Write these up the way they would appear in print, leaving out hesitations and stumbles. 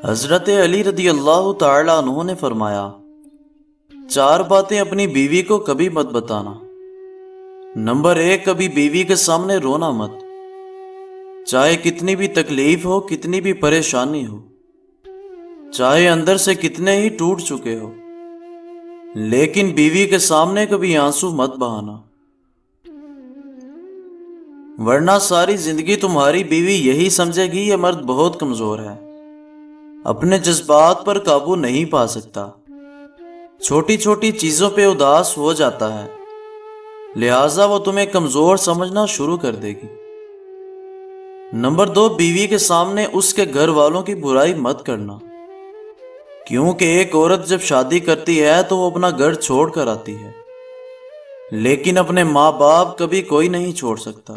حضرت علی رضی اللہ تعالی عنہ نے فرمایا، 4 باتیں اپنی بیوی کو کبھی مت بتانا۔ نمبر 1، کبھی بیوی کے سامنے رونا مت، چاہے کتنی بھی تکلیف ہو، کتنی بھی پریشانی ہو، چاہے اندر سے کتنے ہی ٹوٹ چکے ہو، لیکن بیوی کے سامنے کبھی آنسو مت بہانا، ورنہ ساری زندگی تمہاری بیوی یہی سمجھے گی یہ مرد بہت کمزور ہے، اپنے جذبات پر قابو نہیں پا سکتا، چھوٹی چھوٹی چیزوں پہ اداس ہو جاتا ہے، لہٰذا وہ تمہیں کمزور سمجھنا شروع کر دے گی۔ نمبر 2، بیوی کے سامنے اس کے گھر والوں کی برائی مت کرنا، کیونکہ ایک عورت جب شادی کرتی ہے تو وہ اپنا گھر چھوڑ کر آتی ہے، لیکن اپنے ماں باپ کبھی کوئی نہیں چھوڑ سکتا۔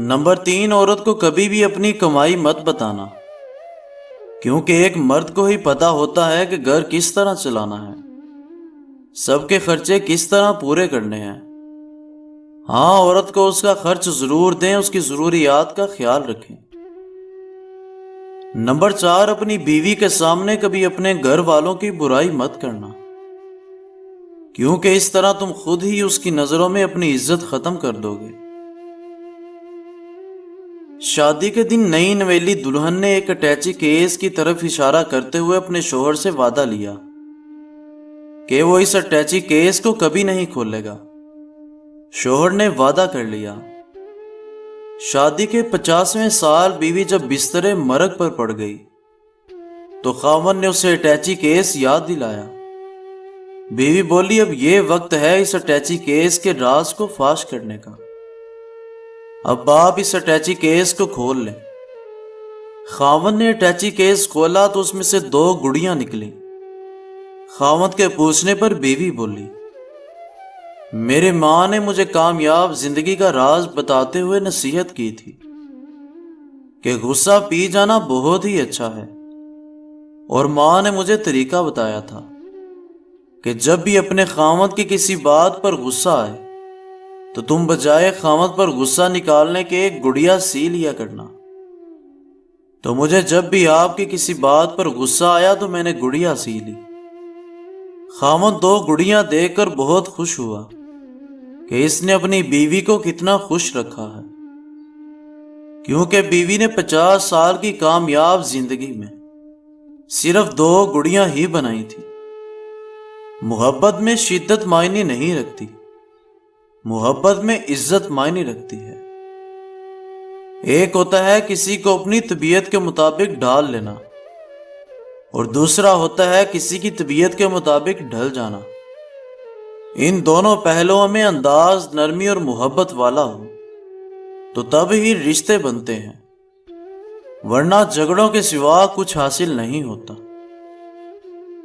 نمبر 3، عورت کو کبھی بھی اپنی کمائی مت بتانا، کیونکہ ایک مرد کو ہی پتا ہوتا ہے کہ گھر کس طرح چلانا ہے، سب کے خرچے کس طرح پورے کرنے ہیں۔ ہاں، عورت کو اس کا خرچ ضرور دیں، اس کی ضروریات کا خیال رکھیں۔ نمبر 4، اپنی بیوی کے سامنے کبھی اپنے گھر والوں کی برائی مت کرنا، کیونکہ اس طرح تم خود ہی اس کی نظروں میں اپنی عزت ختم کر دو گے۔ شادی کے دن نئی نویلی دلہن نے ایک اٹیچی کیس کی طرف اشارہ کرتے ہوئے اپنے شوہر سے وعدہ لیا کہ وہ اس اٹیچی کیس کو کبھی نہیں کھولے گا۔ شوہر نے وعدہ کر لیا۔ شادی کے 50ویں سال بیوی جب بستر مرگ پر پڑ گئی تو خاوند نے اسے اٹیچی کیس یاد دلایا۔ بیوی بولی، اب یہ وقت ہے اس اٹیچی کیس کے راز کو فاش کرنے کا، اب آپ اس اٹیچی کیس کو کھول لیں۔ خاوند نے اٹیچی کیس کھولا تو اس میں سے 2 گڑیاں نکلیں۔ خاوند کے پوچھنے پر بیوی بولی، میرے ماں نے مجھے کامیاب زندگی کا راز بتاتے ہوئے نصیحت کی تھی کہ غصہ پی جانا بہت ہی اچھا ہے، اور ماں نے مجھے طریقہ بتایا تھا کہ جب بھی اپنے خاوند کی کسی بات پر غصہ آئے تو تم بجائے خاوند پر غصہ نکالنے کے ایک گڑیا سی لیا کرنا۔ تو مجھے جب بھی آپ کی کسی بات پر غصہ آیا تو میں نے گڑیا سی لی۔ خاوند 2 گڑیاں دیکھ کر بہت خوش ہوا کہ اس نے اپنی بیوی کو کتنا خوش رکھا ہے، کیونکہ بیوی نے 50 سال کی کامیاب زندگی میں صرف 2 گڑیاں ہی بنائی تھی۔ محبت میں شدت معنی نہیں رکھتی، محبت میں عزت معنی رکھتی ہے۔ ایک ہوتا ہے کسی کو اپنی طبیعت کے مطابق ڈھال لینا، اور دوسرا ہوتا ہے کسی کی طبیعت کے مطابق ڈھل جانا۔ ان دونوں پہلوؤں میں انداز نرمی اور محبت والا ہو تو تب ہی رشتے بنتے ہیں، ورنہ جھگڑوں کے سوا کچھ حاصل نہیں ہوتا۔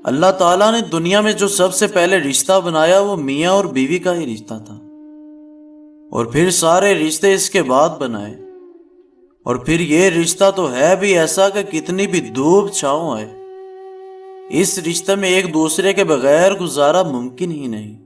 اللہ تعالیٰ نے دنیا میں جو سب سے پہلے رشتہ بنایا وہ میاں اور بیوی کا ہی رشتہ تھا، اور پھر سارے رشتے اس کے بعد بنائے، اور پھر یہ رشتہ تو ہے بھی ایسا کہ کتنی بھی دھوپ چھاؤں آئے، اس رشتے میں ایک دوسرے کے بغیر گزارا ممکن ہی نہیں۔